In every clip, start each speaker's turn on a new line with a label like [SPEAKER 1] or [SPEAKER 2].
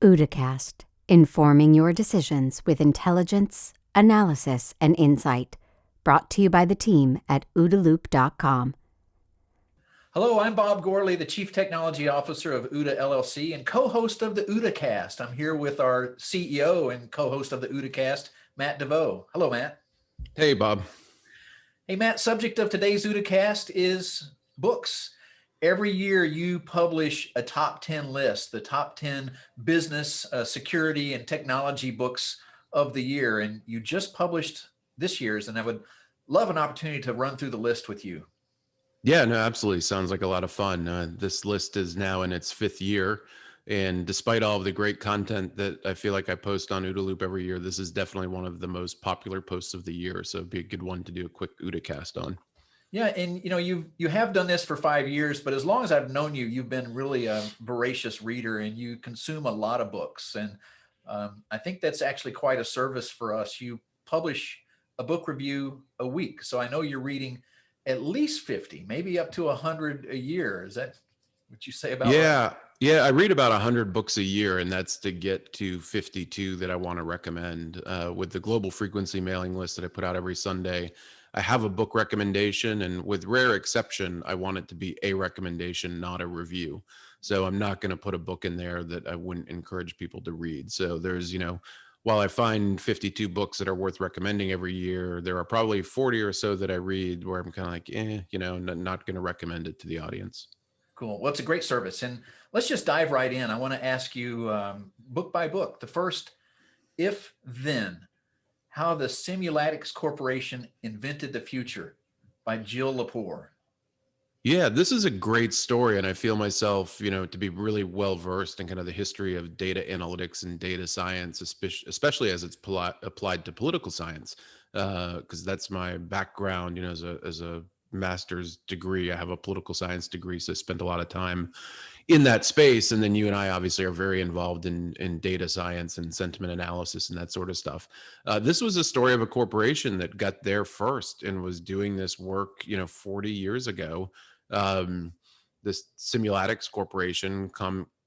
[SPEAKER 1] OODAcast, informing your decisions with intelligence, analysis, and insight. Brought to you by the team at OODAloop.com.
[SPEAKER 2] Hello, I'm Bob Gorley, the Chief Technology Officer of OODA LLC and co-host of the OODAcast. I'm here with our CEO and co-host of the OODAcast, Matt Devost. Hello, Matt.
[SPEAKER 3] Hey, Bob.
[SPEAKER 2] Hey, Matt, subject of today's OODAcast is books. Every year you publish a top 10 list, the top 10 business, security, and technology books of the year. And you just published this year's, and I would love an opportunity to run through the list with you.
[SPEAKER 3] Yeah, no, absolutely. Sounds like a lot of fun. This list is now in its fifth year. And despite all of the great content that I feel like I post on OODA Loop every year, this is definitely one of the most popular posts of the year. So it'd be a good one to do a quick OODAcast on.
[SPEAKER 2] Yeah, and you have done this for 5 years, but as long as I've known you, you've been really a voracious reader and you consume a lot of books. And I think that's actually quite a service for us. You publish a book review a week, so I know you're reading at least 50, maybe up to 100 a year. Is that what you say about right?
[SPEAKER 3] Yeah, I read about 100 books a year, and that's to get to 52 that I want to recommend. With the global frequency mailing list that I put out every Sunday, I have a book recommendation, and with rare exception, I want it to be a recommendation, not a review. So I'm not going to put a book in there that I wouldn't encourage people to read. So there's, while I find 52 books that are worth recommending every year, there are probably 40 or so that I read where I'm kind of like, not going to recommend it to the audience.
[SPEAKER 2] Cool. Well, it's a great service. And let's just dive right in. I want to ask you book by book. The first, If Then, How the Simulatics Corporation Invented the Future by Jill Lepore.
[SPEAKER 3] Yeah, this is a great story, and I feel myself, to be really well versed in kind of the history of data analytics and data science, especially as it's applied to political science, because that's my background. As a master's degree, I have a political science degree, so I spent a lot of time in that space. And then you and I obviously are very involved in data science and sentiment analysis and that sort of stuff. This was a story of a corporation that got there first and was doing this work, 40 years ago. This Simulatics Corporation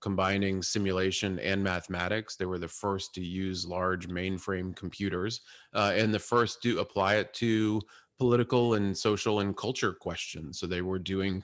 [SPEAKER 3] combining simulation and mathematics. They were the first to use large mainframe computers and the first to apply it to political and social and culture questions. So they were doing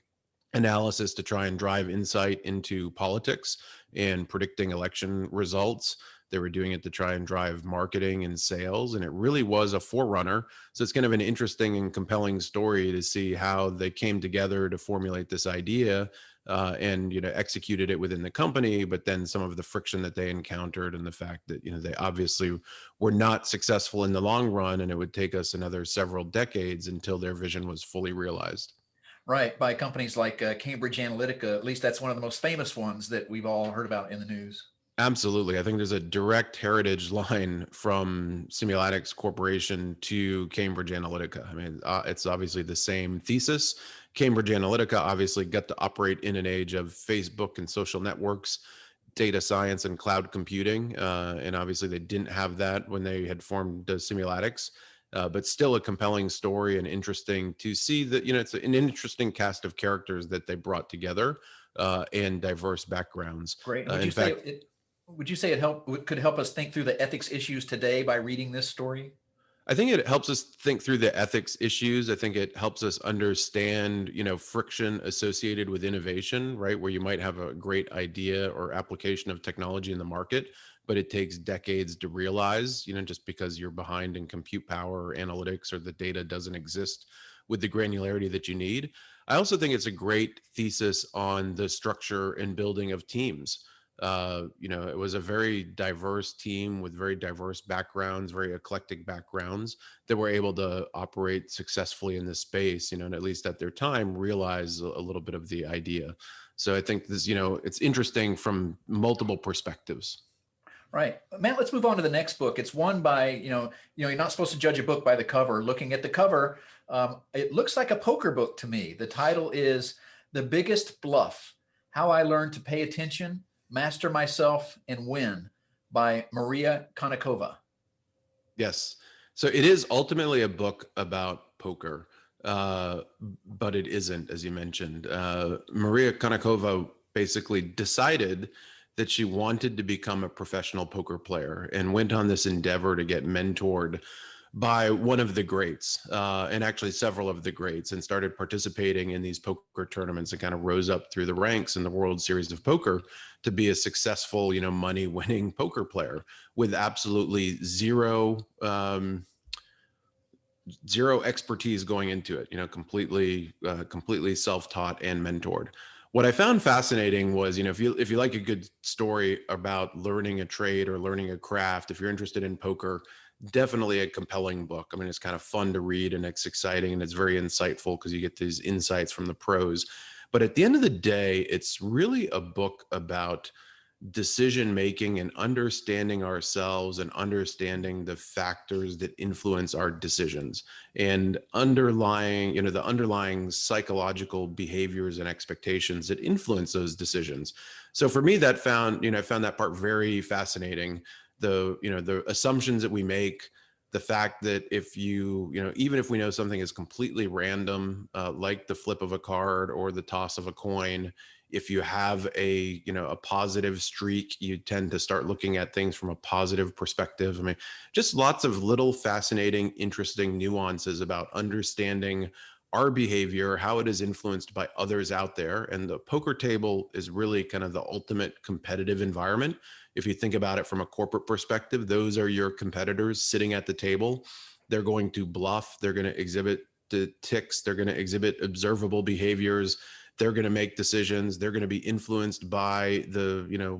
[SPEAKER 3] analysis to try and drive insight into politics and predicting election results. They were doing it to try and drive marketing and sales, and it really was a forerunner. So it's kind of an interesting and compelling story to see how they came together to formulate this idea and executed it within the company, but then some of the friction that they encountered and the fact that they obviously were not successful in the long run, and it would take us another several decades until their vision was fully realized.
[SPEAKER 2] Right, by companies like Cambridge Analytica. At least that's one of the most famous ones that we've all heard about in the news.
[SPEAKER 3] Absolutely. I think there's a direct heritage line from Simulatics Corporation to Cambridge Analytica. I mean, it's obviously the same thesis. Cambridge Analytica obviously got to operate in an age of Facebook and social networks, data science and cloud computing. And obviously they didn't have that when they had formed Simulatics. But still a compelling story and interesting to see that, it's an interesting cast of characters that they brought together and diverse backgrounds.
[SPEAKER 2] Great. Would you say it could help us think through the ethics issues today by reading this story?
[SPEAKER 3] I think it helps us think through the ethics issues. I think it helps us understand, friction associated with innovation, right? Where you might have a great idea or application of technology in the market, but it takes decades to realize, just because you're behind in compute power or analytics or the data doesn't exist with the granularity that you need. I also think it's a great thesis on the structure and building of teams. It was a very diverse team with very diverse backgrounds, very eclectic backgrounds that were able to operate successfully in this space, and at least at their time, realize a little bit of the idea. So I think this, it's interesting from multiple perspectives.
[SPEAKER 2] Right. Matt, let's move on to the next book. It's one by, you're not supposed to judge a book by the cover. Looking at the cover, it looks like a poker book to me. The title is The Biggest Bluff: How I Learned to Pay Attention, Master Myself, and Win by Maria Konnikova.
[SPEAKER 3] Yes. So it is ultimately a book about poker, but it isn't, as you mentioned. Maria Konnikova basically decided that she wanted to become a professional poker player and went on this endeavor to get mentored by one of the greats, and actually several of the greats, and started participating in these poker tournaments and kind of rose up through the ranks in the World Series of Poker to be a successful, money winning poker player with absolutely zero expertise going into it, completely self-taught and mentored. What I found fascinating was, if you like a good story about learning a trade or learning a craft, if you're interested in poker, definitely a compelling book. I mean, it's kind of fun to read and it's exciting and it's very insightful because you get these insights from the pros. But at the end of the day, it's really a book about decision making and understanding ourselves and understanding the factors that influence our decisions and the underlying psychological behaviors and expectations that influence those decisions. So for me, I found that part very fascinating. The assumptions that we make, the fact that if even if we know something is completely random, like the flip of a card or the toss of a coin, if you have a positive streak, you tend to start looking at things from a positive perspective. I mean, just lots of little fascinating, interesting nuances about understanding our behavior, how it is influenced by others out there. And the poker table is really kind of the ultimate competitive environment. If you think about it from a corporate perspective, those are your competitors sitting at the table. They're going to bluff. They're going to exhibit the ticks. They're going to exhibit observable behaviors. They're going to make decisions. They're going to be influenced by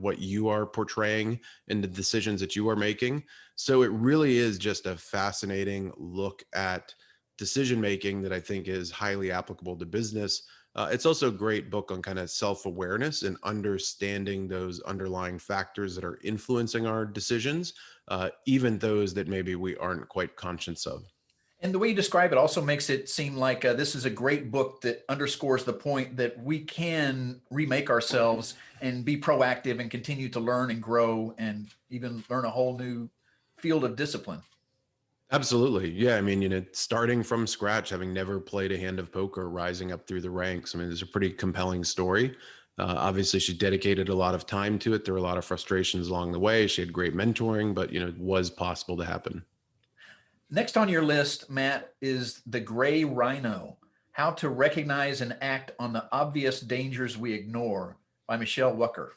[SPEAKER 3] what you are portraying and the decisions that you are making. So it really is just a fascinating look at decision making that I think is highly applicable to business. It's also a great book on kind of self-awareness and understanding those underlying factors that are influencing our decisions, even those that maybe we aren't quite conscious of.
[SPEAKER 2] And the way you describe it also makes it seem like this is a great book that underscores the point that we can remake ourselves and be proactive and continue to learn and grow and even learn a whole new field of discipline.
[SPEAKER 3] Absolutely. Yeah. I mean, starting from scratch, having never played a hand of poker, rising up through the ranks. I mean, it's a pretty compelling story. Obviously, she dedicated a lot of time to it. There were a lot of frustrations along the way. She had great mentoring, but, it was possible to happen.
[SPEAKER 2] Next on your list, Matt, is The Gray Rhino, How to Recognize and Act on the Obvious Dangers We Ignore by Michelle Wucker.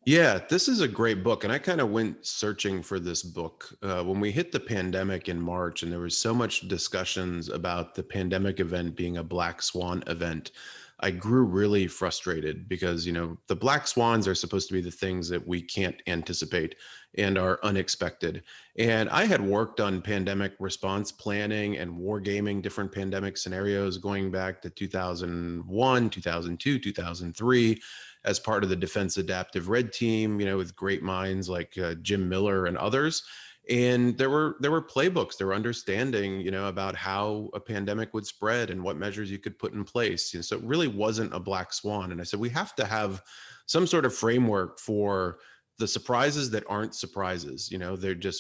[SPEAKER 3] Yeah, this is a great book. And I kind of went searching for this book when we hit the pandemic in March, and there was so much discussions about the pandemic event being a black swan event. I grew really frustrated because, the black swans are supposed to be the things that we can't anticipate and are unexpected. And I had worked on pandemic response planning and wargaming different pandemic scenarios going back to 2001, 2002, 2003 as part of the Defense Adaptive Red Team, with great minds like Jim Miller and others. And there were playbooks, there were understanding, about how a pandemic would spread and what measures you could put in place. So it really wasn't a black swan. And I said, we have to have some sort of framework for the surprises that aren't surprises.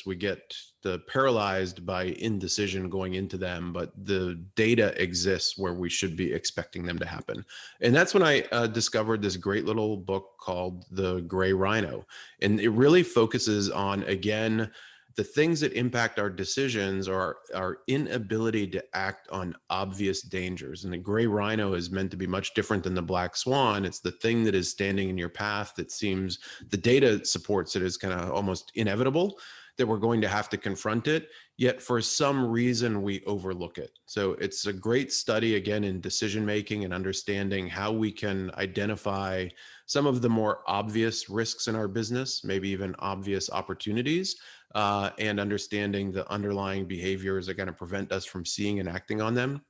[SPEAKER 3] We get the paralyzed by indecision going into them, but the data exists where we should be expecting them to happen. And that's when I discovered this great little book called The Gray Rhino. And it really focuses on, again, the things that impact our decisions are our inability to act on obvious dangers. And the gray rhino is meant to be much different than the black swan. It's the thing that is standing in your path that seems, the data supports it as kind of almost inevitable, that we're going to have to confront it, yet for some reason we overlook it. So it's a great study, again, in decision making and understanding how we can identify some of the more obvious risks in our business, maybe even obvious opportunities, and understanding the underlying behaviors that are going to prevent us from seeing and acting on them,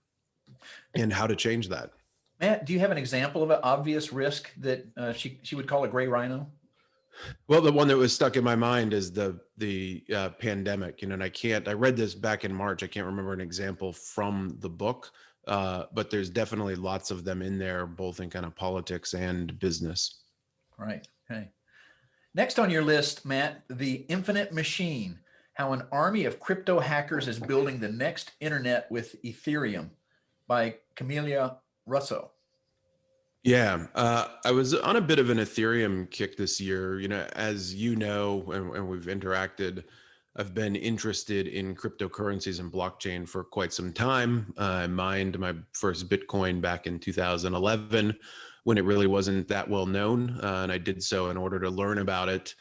[SPEAKER 3] and how to change that.
[SPEAKER 2] Matt, do you have an example of an obvious risk that she would call a gray rhino?
[SPEAKER 3] Well, the one that was stuck in my mind is the pandemic, and I read this back in March. I can't remember an example from the book, but there's definitely lots of them in there, both in kind of politics and business.
[SPEAKER 2] Right. Okay. Next on your list, Matt, The Infinite Machine, How an Army of Crypto Hackers is Building the Next Internet with Ethereum by Camelia Russo.
[SPEAKER 3] Yeah, I was on a bit of an Ethereum kick this year. As you know, and we've interacted, I've been interested in cryptocurrencies and blockchain for quite some time. I mined my first Bitcoin back in 2011 when it really wasn't that well known, and I did so in order to learn about it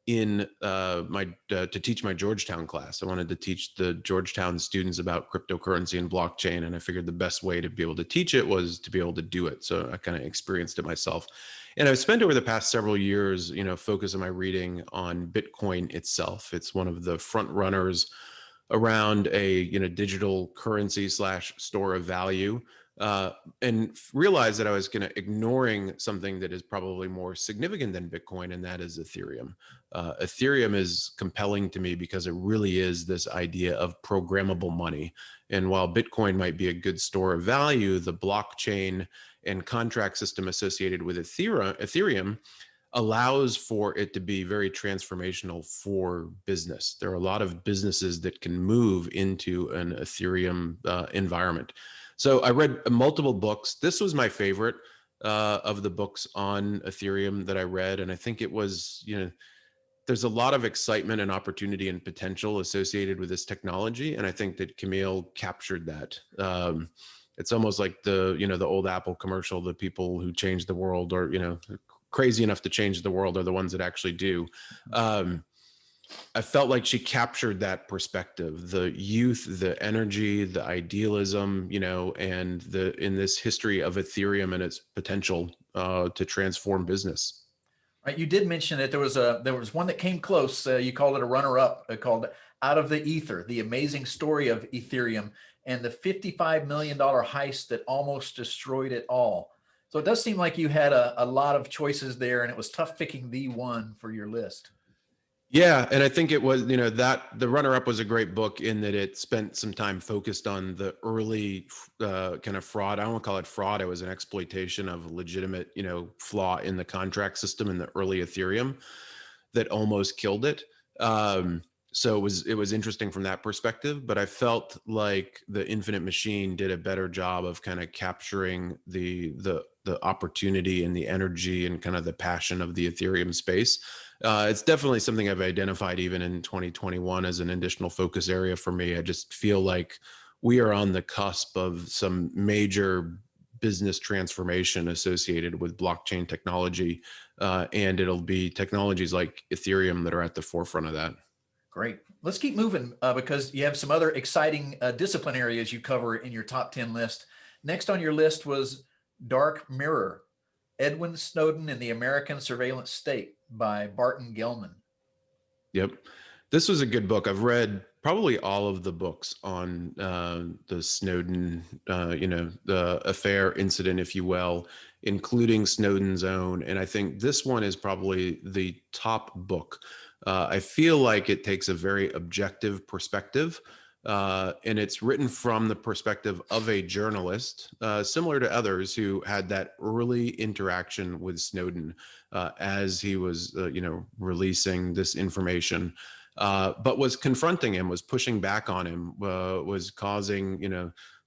[SPEAKER 3] in my to teach my Georgetown class. I wanted to teach the Georgetown students about cryptocurrency and blockchain, and I figured the best way to be able to teach it was to be able to do it. So I kind of experienced it myself, and I've spent over the past several years, focusing my reading on Bitcoin itself. It's one of the front runners around a digital currency slash store of value, and realized that I was ignoring something that is probably more significant than Bitcoin, and that is Ethereum. Ethereum is compelling to me because it really is this idea of programmable money. And while Bitcoin might be a good store of value, the blockchain and contract system associated with Ethereum allows for it to be very transformational for business. There are a lot of businesses that can move into an Ethereum environment. So I read multiple books. This was my favorite of the books on Ethereum that I read. And I think it was, there's a lot of excitement and opportunity and potential associated with this technology. And I think that Camille captured that. It's almost like the old Apple commercial, the people who change the world or, crazy enough to change the world are the ones that actually do. I felt like she captured that perspective, the youth, the energy, the idealism, and in this history of Ethereum and its potential to transform business.
[SPEAKER 2] Right, you did mention that there was one that came close. You called it a runner-up, called "Out of the Ether: The Amazing Story of Ethereum and the $55 million heist that almost destroyed it all." So it does seem like you had a lot of choices there, and it was tough picking the one for your list.
[SPEAKER 3] Yeah, and I think it was, that the runner-up was a great book in that it spent some time focused on the early kind of fraud. I don't want to call it fraud. It was an exploitation of a legitimate, flaw in the contract system in the early Ethereum that almost killed it. So it was interesting from that perspective, but I felt like the Infinite Machine did a better job of kind of capturing the opportunity and the energy and kind of the passion of the Ethereum space. It's definitely something I've identified even in 2021 as an additional focus area for me. I just feel like we are on the cusp of some major business transformation associated with blockchain technology, and it'll be technologies like Ethereum that are at the forefront of that.
[SPEAKER 2] Great. Let's keep moving because you have some other exciting discipline areas you cover in your top 10 list. Next on your list was Dark Mirror: Edwin Snowden and the American Surveillance State by Barton Gellman.
[SPEAKER 3] Yep. This was a good book. I've read probably all of the books on the Snowden, the affair incident, if you will, including Snowden's own. And I think this one is probably the top book. I feel like it takes a very objective perspective, and it's written from the perspective of a journalist, similar to others who had that early interaction with Snowden as he was, releasing this information, but was confronting him, was pushing back on him, was causing,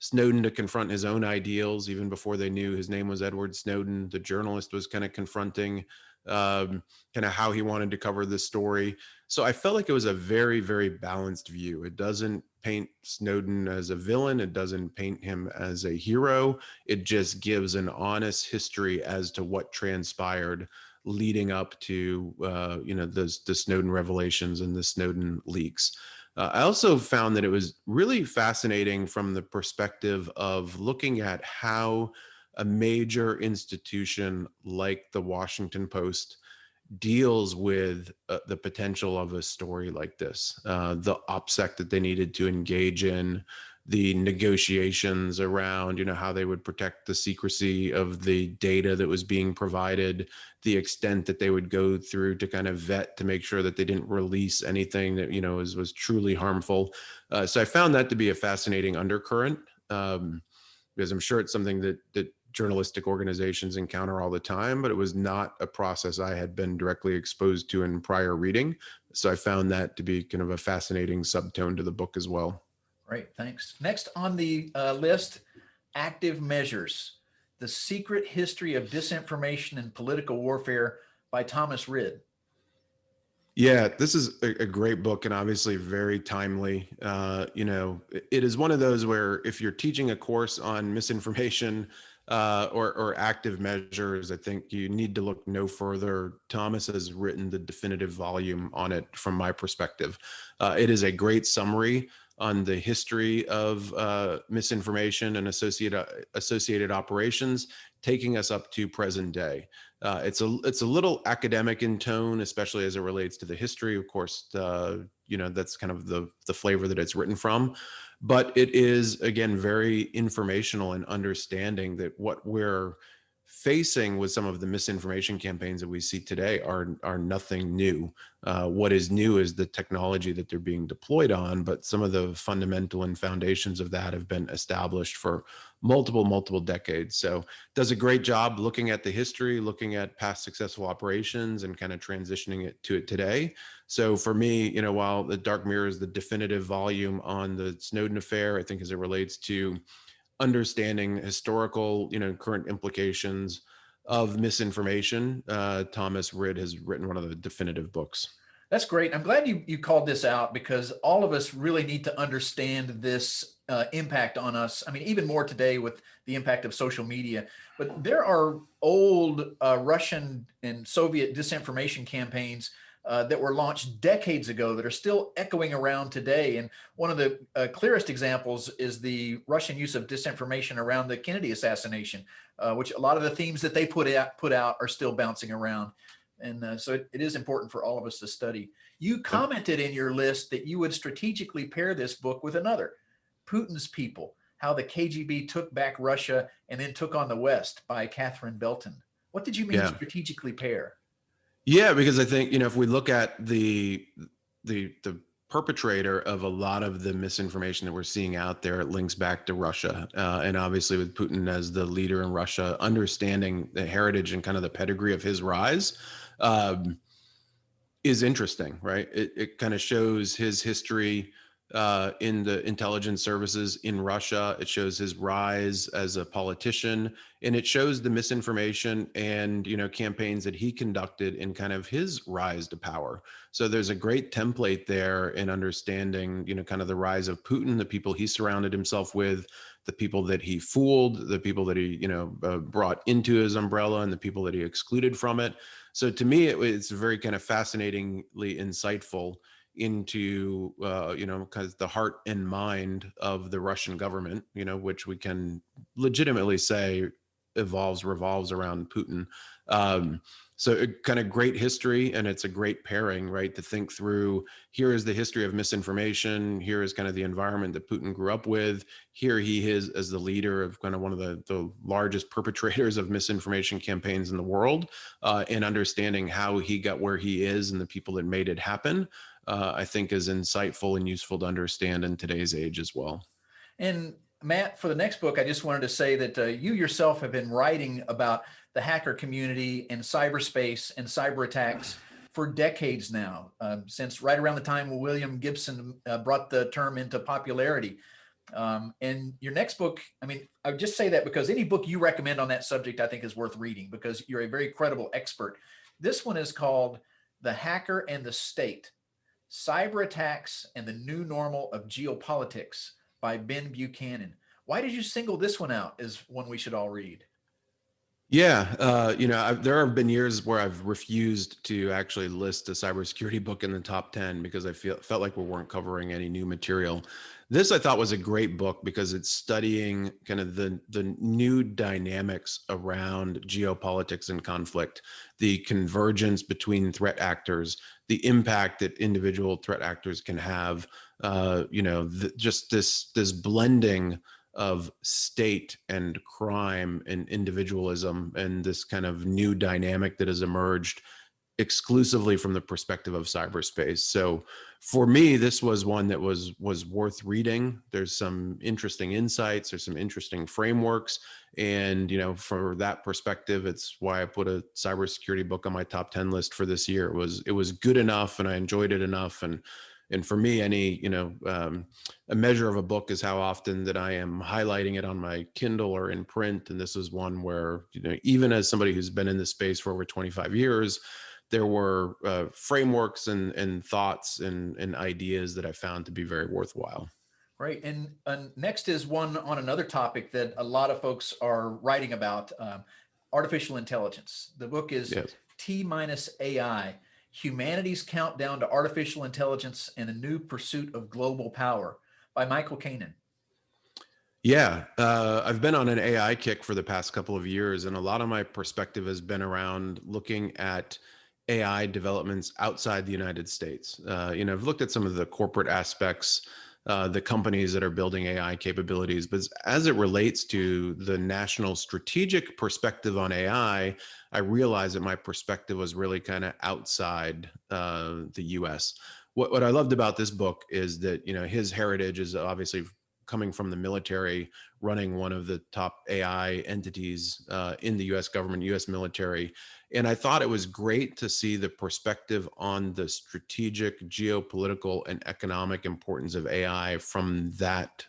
[SPEAKER 3] Snowden to confront his own ideals even before they knew his name was Edward Snowden. The journalist was kind of confronting kind of how he wanted to cover this story. So I felt like it was a very, very balanced view. It doesn't paint Snowden as a villain. It doesn't paint him as a hero. It just gives an honest history as to what transpired leading up to, the Snowden revelations and the Snowden leaks. I also found that it was really fascinating from the perspective of looking at how a major institution like the Washington Post deals with the potential of a story like this, the OPSEC that they needed to engage in, the negotiations around, how they would protect the secrecy of the data that was being provided, the extent that they would go through to kind of vet to make sure that they didn't release anything that, was truly harmful. So I found that to be a fascinating undercurrent, because I'm sure it's something that journalistic organizations encounter all the time, but it was not a process I had been directly exposed to in prior reading. So I found that to be kind of a fascinating subtone to the book as well.
[SPEAKER 2] Great, thanks. Next on the list, Active Measures: The Secret History of Disinformation and Political Warfare by Thomas Rid.
[SPEAKER 3] Yeah, this is a great book and obviously very timely. It is one of those where if you're teaching a course on misinformation or active measures, I think you need to look no further. Thomas has written the definitive volume on it from my perspective. It is a great summary on the history of misinformation and associated operations, taking us up to present day. It's a little academic in tone, especially as it relates to the history. Of course, that's kind of the flavor that it's written from. But it is, again, very informational in understanding that what we're facing with some of the misinformation campaigns that we see today are nothing new. What is new is the technology that they're being deployed on, but some of the fundamental and foundations of that have been established for multiple decades. So does a great job looking at the history, looking at past successful operations and kind of transitioning it to it today. So for me, while The Dark Mirror is the definitive volume on the Snowden affair, I think as it relates to understanding historical, current implications of misinformation, Thomas Rid has written one of the definitive books.
[SPEAKER 2] That's great. I'm glad you called this out, because all of us really need to understand this impact on us. I mean, even more today with the impact of social media. But there are old Russian and Soviet disinformation campaigns that were launched decades ago that are still echoing around today. And one of the clearest examples is the Russian use of disinformation around the Kennedy assassination, which a lot of the themes that they put out are still bouncing around. And so it is important for all of us to study. You commented in your list that you would strategically pair this book with another, Putin's People, How the KGB Took Back Russia and Then Took on the West by Catherine Belton. What did you mean strategically pair?
[SPEAKER 3] Yeah, because I think, if we look at the perpetrator of a lot of the misinformation that we're seeing out there, it links back to Russia. And obviously with Putin as the leader in Russia, understanding the heritage and kind of the pedigree of his rise is interesting, right? It kind of shows his history in the intelligence services in Russia. It shows his rise as a politician, and it shows the misinformation and, campaigns that he conducted in kind of his rise to power. So there's a great template there in understanding, kind of the rise of Putin, the people he surrounded himself with, the people that he fooled, the people that he, brought into his umbrella, and the people that he excluded from it. So to me, it's very kind of fascinatingly insightful into because the heart and mind of the Russian government, which we can legitimately say revolves around Putin. So it kind of great history, and it's a great pairing, right? To think through, here is the history of misinformation. Here is kind of the environment that Putin grew up with. Here he is as the leader of kind of one of the largest perpetrators of misinformation campaigns in the world, and understanding how he got where he is and the people that made it happen, I think is insightful and useful to understand in today's age as well.
[SPEAKER 2] And Matt, for the next book, I just wanted to say that you yourself have been writing about the hacker community and cyberspace and cyber attacks for decades now, since right around the time when William Gibson brought the term into popularity. And your next book, I mean, I would just say that because any book you recommend on that subject, I think is worth reading, because you're a very credible expert. This one is called The Hacker and the State: Cyber Attacks and the New Normal of Geopolitics by Ben Buchanan. Why did you single this one out as one we should all read?
[SPEAKER 3] Yeah, there have been years where I've refused to actually list a cybersecurity book in the top 10 because I felt like we weren't covering any new material. This I thought was a great book because it's studying kind of the new dynamics around geopolitics and conflict, the convergence between threat actors, the impact that individual threat actors can have, just this blending of state and crime and individualism, and this kind of new dynamic that has emerged exclusively from the perspective of cyberspace. So for me, this was one that was worth reading. There's some interesting insights, there's some interesting frameworks. And, for that perspective, it's why I put a cybersecurity book on my top 10 list for this year. It was good enough and I enjoyed it enough. And And for me, a measure of a book is how often that I am highlighting it on my Kindle or in print. And this is one where, even as somebody who's been in this space for over 25 years, there were frameworks and thoughts and ideas that I found to be very worthwhile.
[SPEAKER 2] Right. And next is one on another topic that a lot of folks are writing about, artificial intelligence. The book is
[SPEAKER 3] Yes.
[SPEAKER 2] T-AI, Humanity's Countdown to Artificial Intelligence and a New Pursuit of Global Power by Michael Kanan.
[SPEAKER 3] Yeah, I've been on an AI kick for the past couple of years, and a lot of my perspective has been around looking at AI developments outside the United States. I've looked at some of the corporate aspects, the companies that are building AI capabilities, but as it relates to the national strategic perspective on AI, I realized that my perspective was really kind of outside the US. What I loved about this book is that, his heritage is obviously coming from the military, running one of the top AI entities in the US government, US military. And I thought it was great to see the perspective on the strategic, geopolitical, and economic importance of AI from that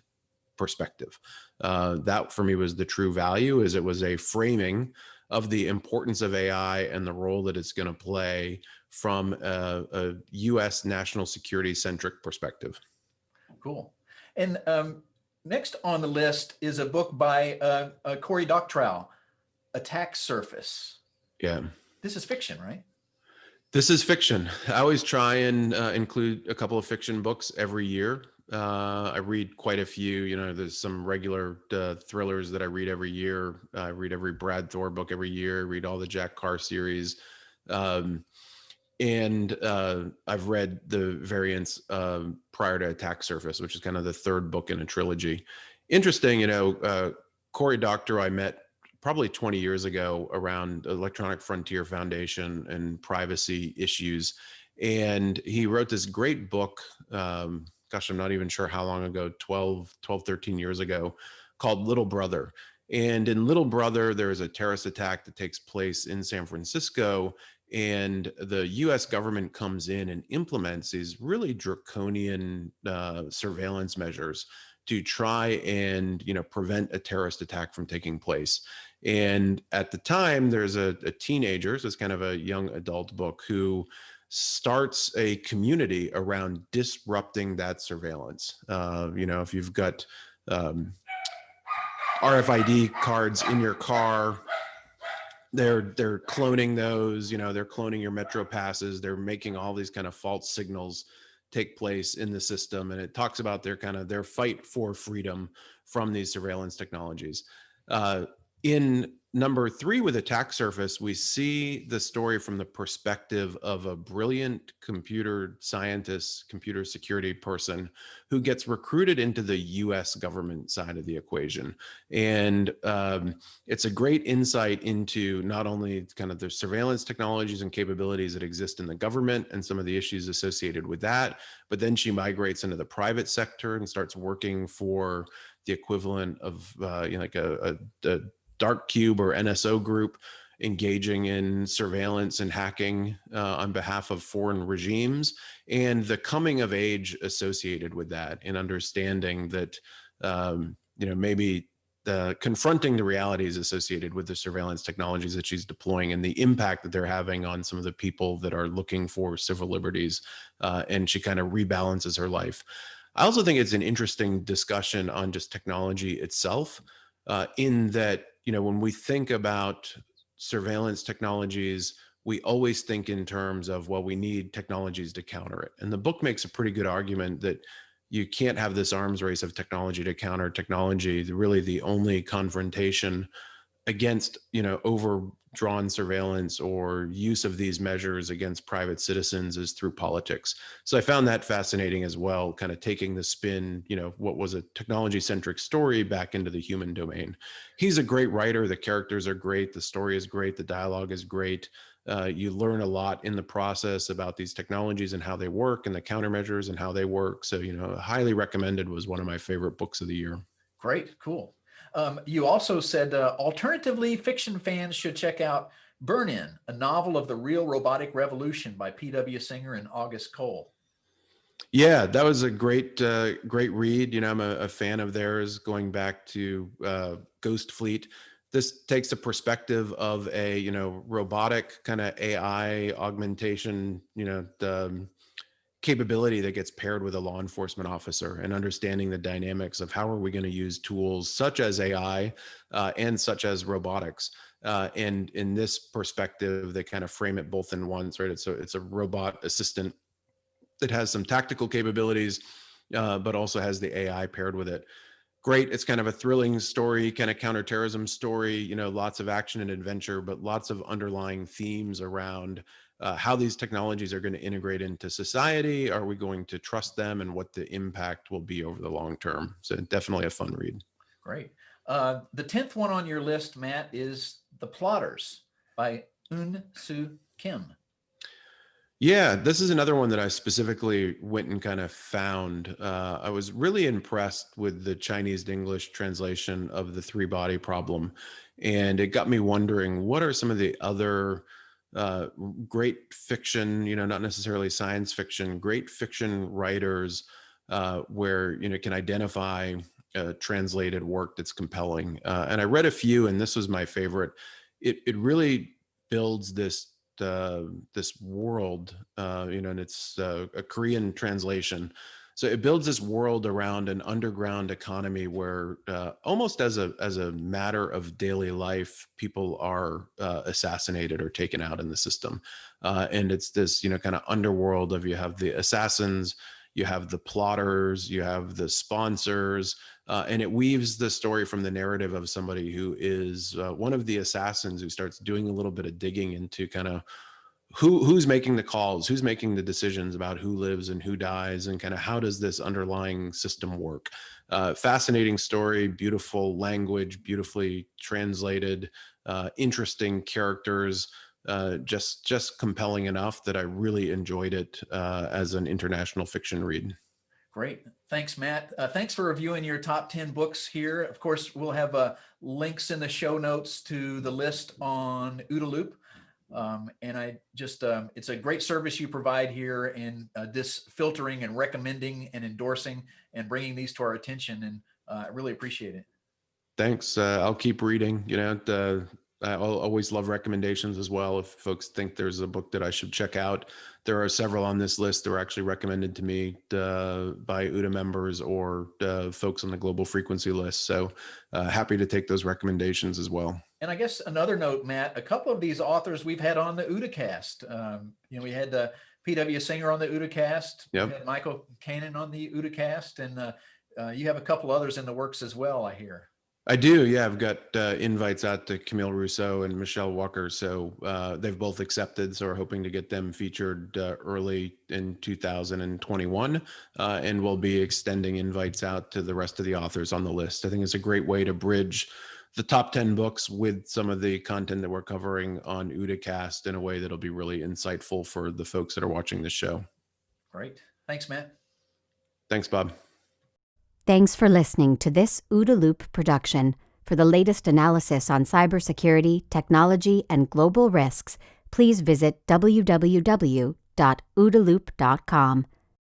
[SPEAKER 3] perspective. That for me was the true value, is it was a framing of the importance of AI and the role that it's going to play from a US national security centric perspective.
[SPEAKER 2] Cool. And next on the list is a book by Cory Doctorow, Attack Surface.
[SPEAKER 3] Yeah.
[SPEAKER 2] This is fiction, right?
[SPEAKER 3] This is fiction. I always try and include a couple of fiction books every year. I read quite a few. There's some regular thrillers that I read every year. I read every Brad Thor book every year. I read all the Jack Carr series. And I've read the variants prior to Attack Surface, which is kind of the third book in a trilogy. Interesting, Cory Doctorow I met probably 20 years ago around Electronic Frontier Foundation and privacy issues. And he wrote this great book, I'm not even sure how long ago, 13 years ago, called Little Brother. And in Little Brother, there is a terrorist attack that takes place in San Francisco, and the US government comes in and implements these really draconian surveillance measures to try and prevent a terrorist attack from taking place. And at the time, there's a teenager, so it's kind of a young adult book, who starts a community around disrupting that surveillance. If you've got RFID cards in your car, they're cloning those, they're cloning your Metro passes. They're making all these kind of false signals take place in the system. And it talks about their fight for freedom from these surveillance technologies. In number 3 with Attack Surface, we see the story from the perspective of a brilliant computer scientist, computer security person who gets recruited into the US government side of the equation. And it's a great insight into not only kind of the surveillance technologies and capabilities that exist in the government and some of the issues associated with that, but then she migrates into the private sector and starts working for the equivalent of like a dark cube or NSO group engaging in surveillance and hacking on behalf of foreign regimes, and the coming of age associated with that, and understanding that maybe confronting the realities associated with the surveillance technologies that she's deploying and the impact that they're having on some of the people that are looking for civil liberties, and she kind of rebalances her life. I also think it's an interesting discussion on just technology itself, in that, when we think about surveillance technologies, we always think in terms of, well, we need technologies to counter it. And the book makes a pretty good argument that you can't have this arms race of technology to counter technology. Really, the only confrontation against, overdrawn surveillance or use of these measures against private citizens is through politics. So I found that fascinating as well, kind of taking the spin, what was a technology-centric story back into the human domain. He's a great writer. The characters are great. The story is great. The dialogue is great. You learn a lot in the process about these technologies and how they work, and the countermeasures and how they work. So, highly recommended. Was one of my favorite books of the year.
[SPEAKER 2] Great. Cool. You also said, alternatively, fiction fans should check out Burn-In, a novel of the real robotic revolution by P.W. Singer and August Cole.
[SPEAKER 3] Yeah, that was a great read. I'm a fan of theirs going back to Ghost Fleet. This takes a perspective of a, robotic kind of AI augmentation, the capability that gets paired with a law enforcement officer and understanding the dynamics of how are we going to use tools such as AI and such as robotics. And in this perspective, they kind of frame it both in ones, right? It's a robot assistant that has some tactical capabilities, but also has the AI paired with it. Great. It's kind of a thrilling story, kind of counterterrorism story, lots of action and adventure, but lots of underlying themes around how these technologies are going to integrate into society. Are we going to trust them, and what the impact will be over the long term? So definitely a fun read.
[SPEAKER 2] Great. The 10th one on your list, Matt, is The Plotters by Eun-Soo Kim.
[SPEAKER 3] Yeah, this is another one that I specifically went and kind of found. I was really impressed with the Chinese to English translation of The Three Body Problem. And it got me wondering, what are some of the other uh, great fiction, not necessarily science fiction, great fiction writers where, can identify translated work that's compelling. And I read a few, and this was my favorite. It really builds this world, and it's a Korean translation. So it builds this world around an underground economy where, almost as a matter of daily life, people are assassinated or taken out in the system, and it's this kind of underworld of, you have the assassins, you have the plotters, you have the sponsors, and it weaves the story from the narrative of somebody who is one of the assassins, who starts doing a little bit of digging into kind of who's making the calls, who's making the decisions about who lives and who dies, and kind of how does this underlying system work. Fascinating story, beautiful language, beautifully translated, interesting characters, just compelling enough that I really enjoyed it as an international fiction read.
[SPEAKER 2] Great. Thanks, Matt. Thanks for reviewing your top 10 books here. Of course, we'll have links in the show notes to the list on OODA Loop. And it's a great service you provide here in this filtering and recommending and endorsing and bringing these to our attention. And I really appreciate it.
[SPEAKER 3] Thanks. I'll keep reading. I'll always love recommendations as well. If folks think there's a book that I should check out, there are several on this list that were actually recommended to me by OODA members or folks on the global frequency list. So happy to take those recommendations as well.
[SPEAKER 2] And I guess another note, Matt, a couple of these authors we've had on the OODAcast. We had P.W. Singer on the OODAcast.
[SPEAKER 3] Yep.
[SPEAKER 2] We had Michael Cannon on the OODAcast, and you have a couple others in the works as well, I hear.
[SPEAKER 3] I do. Yeah, I've got invites out to Camille Rousseau and Michelle Walker. So they've both accepted. So we're hoping to get them featured early in 2021. And we'll be extending invites out to the rest of the authors on the list. I think it's a great way to bridge the top 10 books with some of the content that we're covering on OODAcast in a way that'll be really insightful for the folks that are watching this show.
[SPEAKER 2] Great. Thanks, Matt.
[SPEAKER 3] Thanks, Bob.
[SPEAKER 1] Thanks for listening to this OODA Loop production. For the latest analysis on cybersecurity, technology, and global risks, please visit www.oodaloop.com.